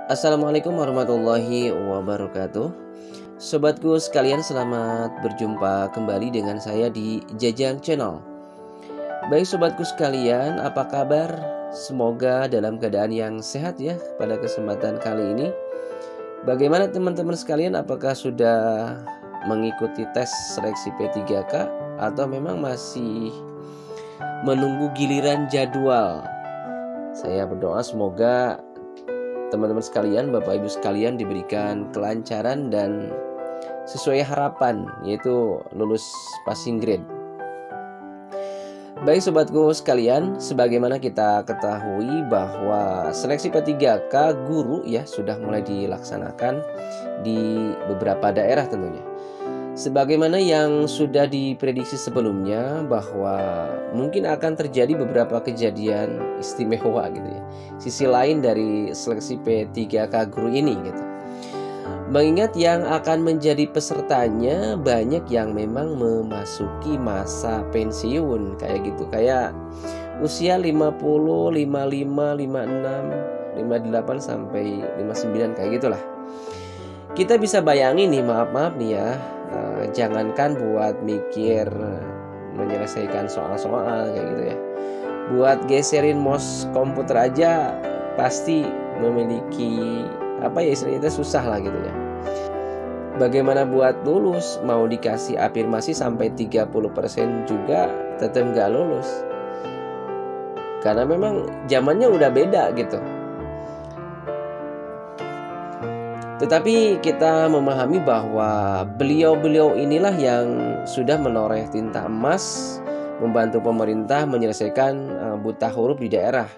Assalamualaikum warahmatullahi wabarakatuh. Sobatku sekalian, selamat berjumpa kembali dengan saya di Jajang Channel. Baik sobatku sekalian, apa kabar? Semoga dalam keadaan yang sehat ya pada kesempatan kali ini. Bagaimana teman-teman sekalian, apakah sudah mengikuti tes seleksi P3K atau memang masih menunggu giliran jadwal? Saya berdoa semoga teman-teman sekalian, Bapak Ibu sekalian diberikan kelancaran dan sesuai harapan, yaitu lulus passing grade. Baik sobatku sekalian, sebagaimana kita ketahui bahwa seleksi P3K guru ya sudah mulai dilaksanakan di beberapa daerah tentunya. Sebagaimana yang sudah diprediksi sebelumnya bahwa mungkin akan terjadi beberapa kejadian istimewa gitu ya. Sisi lain dari seleksi P3K guru ini gitu. Mengingat yang akan menjadi pesertanya banyak yang memang memasuki masa pensiun kayak gitu. Kayak usia 50, 55, 56, 58 sampai 59 kayak gitulah. Kita bisa bayangin nih, maaf nih ya, jangankan buat mikir menyelesaikan soal-soal kayak gitu ya, buat geserin mouse komputer aja pasti memiliki istilahnya susah lah gitu ya. Bagaimana buat lulus, mau dikasih afirmasi sampai 30% juga tetap nggak lulus, karena memang zamannya udah beda gitu. Tetapi kita memahami bahwa beliau-beliau inilah yang sudah menoreh tinta emas membantu pemerintah menyelesaikan buta huruf di daerah.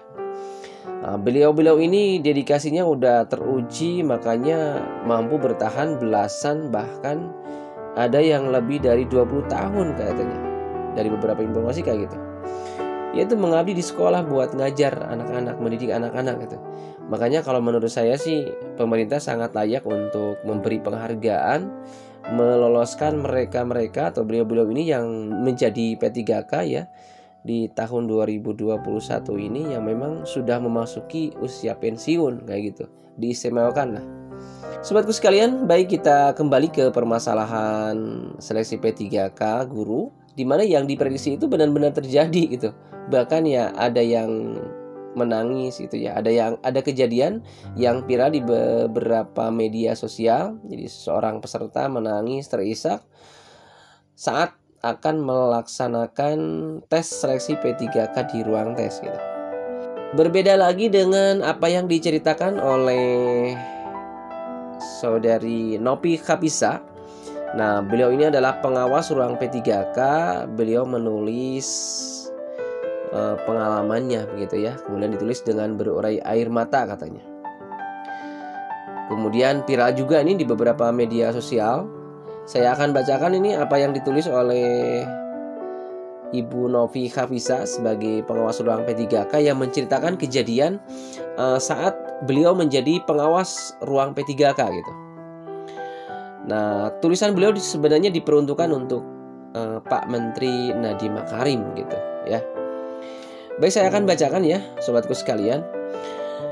Beliau-beliau ini dedikasinya udah teruji, makanya mampu bertahan belasan bahkan ada yang lebih dari 20 tahun katanya. Dari beberapa informasi kayak gitu. Yaitu mengabdi di sekolah buat ngajar anak-anak, mendidik anak-anak gitu. Makanya kalau menurut saya sih pemerintah sangat layak untuk memberi penghargaan, meloloskan mereka-mereka atau beliau-beliau ini yang menjadi P3K ya di tahun 2021 ini, yang memang sudah memasuki usia pensiun kayak gitu. Diistimewakan lah. Sobatku sekalian, baik kita kembali ke permasalahan seleksi P3K guru, di mana yang diprediksi itu benar-benar terjadi gitu. Bahkan ya ada yang menangis gitu ya. Ada kejadian yang viral di beberapa media sosial. Jadi seorang peserta menangis terisak saat akan melaksanakan tes seleksi P3K di ruang tes gitu. Berbeda lagi dengan apa yang diceritakan oleh saudari Nopi Khapisa. Nah, beliau ini adalah pengawas ruang P3K. Beliau menulis pengalamannya begitu ya. Kemudian ditulis dengan berurai air mata katanya. Kemudian viral juga ini di beberapa media sosial. Saya akan bacakan ini apa yang ditulis oleh Ibu Novi Khafisa sebagai pengawas ruang P3K yang menceritakan kejadian saat beliau menjadi pengawas ruang P3K gitu. Nah, tulisan beliau sebenarnya diperuntukkan untuk Pak Menteri Nadiem Makarim gitu ya. Baik, saya akan bacakan ya sobatku sekalian.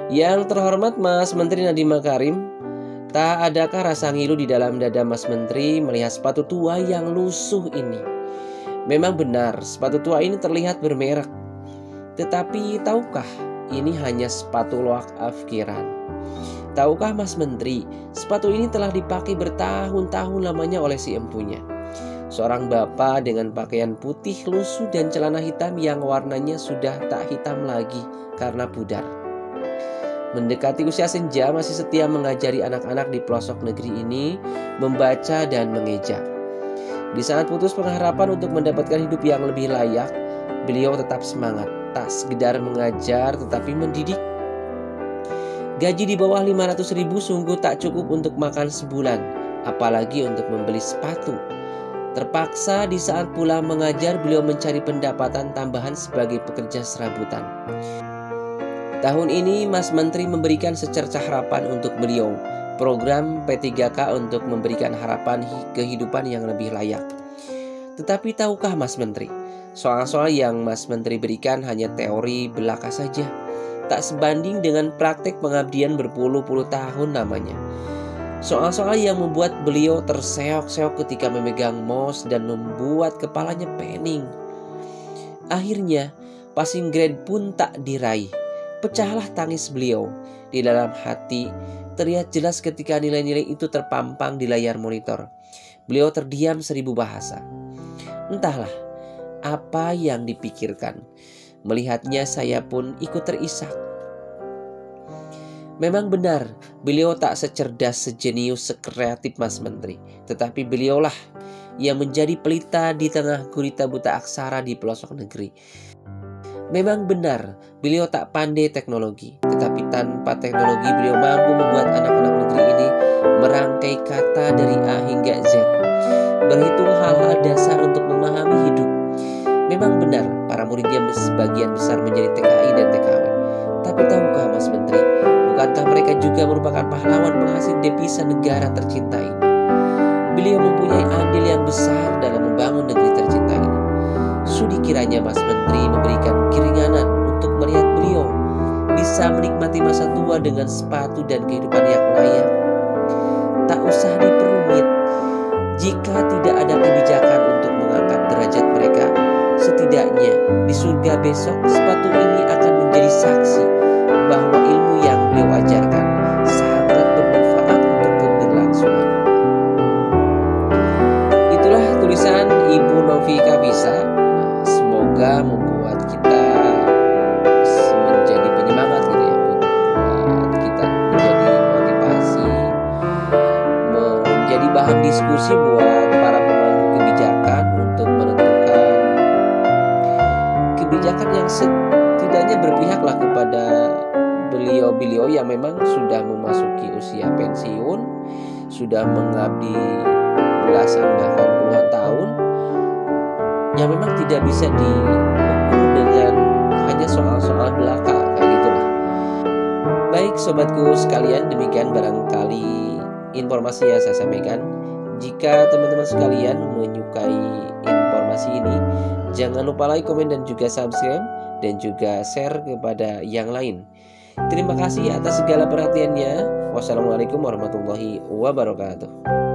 Yang terhormat Mas Menteri Nadiem Makarim, tak adakah rasa ngilu di dalam dada Mas Menteri melihat sepatu tua yang lusuh ini? Memang benar, sepatu tua ini terlihat bermerek. Tetapi tahukah, ini hanya sepatu loak afkiran. Tahukah Mas Menteri, sepatu ini telah dipakai bertahun-tahun lamanya oleh si empunya. Seorang bapak dengan pakaian putih lusuh dan celana hitam yang warnanya sudah tak hitam lagi karena pudar. Mendekati usia senja masih setia mengajari anak-anak di pelosok negeri ini membaca dan mengeja. Di saat putus pengharapan untuk mendapatkan hidup yang lebih layak, beliau tetap semangat, tak sekedar mengajar tetapi mendidik. Gaji di bawah 500.000 sungguh tak cukup untuk makan sebulan, apalagi untuk membeli sepatu. Terpaksa di saat pulang mengajar, beliau mencari pendapatan tambahan sebagai pekerja serabutan. Tahun ini Mas Menteri memberikan secercah harapan untuk beliau, program P3K untuk memberikan harapan kehidupan yang lebih layak. Tetapi tahukah Mas Menteri, soal-soal yang Mas Menteri berikan hanya teori belaka saja. tak sebanding dengan praktek pengabdian berpuluh-puluh tahun namanya. Soal-soal yang membuat beliau terseok-seok ketika memegang mouse dan membuat kepalanya pening. Akhirnya, passing grade pun tak diraih. Pecahlah tangis beliau. Di dalam hati, terlihat jelas ketika nilai-nilai itu terpampang di layar monitor. Beliau terdiam 1000 bahasa. Entahlah apa yang dipikirkan. Melihatnya saya pun ikut terisak. Memang benar, beliau tak secerdas, sejenius, sekreatif Mas Menteri. Tetapi beliaulah yang menjadi pelita di tengah gurita buta aksara di pelosok negeri. Memang benar, beliau tak pandai teknologi. Tetapi tanpa teknologi beliau mampu membuat anak-anak negeri ini merangkai kata dari A hingga Z. Berhitung hal-hal dasar untuk memahami hidup. Memang benar, para muridnya sebagian besar menjadi TKI dan TKW. Tapi tahukah Mas Menteri, bukankah mereka juga merupakan pahlawan penghasil devisa negara tercinta ini? Beliau mempunyai andil yang besar dalam membangun negeri tercinta ini. Sudi kiranya Mas Menteri memberikan keringanan untuk melihat beliau bisa menikmati masa tua dengan sepatu dan kehidupan yang layak. Tak usah diperumit. Jika tidak ada kebijakan untuk mengangkat derajat mereka, setidaknya di surga besok sepatu ini akan menjadi saksi bahwa ilmu yang beliau ajarkan sangat bermanfaat untuk keberlangsungan. Itulah tulisan Ibu Novi Khafisa. Semoga membuat kita menjadi penyemangat gitu ya, buat kita menjadi motivasi, menjadi bahan diskusi buat para pemangku kebijakan untuk menentukan kebijakan yang setidaknya berpihaklah kepada beliau-beliau yang memang sudah memasuki usia pensiun, sudah mengabdi belasan bahkan puluhan tahun, yang memang tidak bisa diukur dengan hanya soal-soal belaka kayak gitulah. Baik sobatku sekalian, demikian barangkali informasi yang saya sampaikan. Jika teman-teman sekalian menyukai informasi ini, jangan lupa like, komen, dan juga subscribe, dan juga share kepada yang lain. Terima kasih atas segala perhatiannya. Wassalamualaikum warahmatullahi wabarakatuh.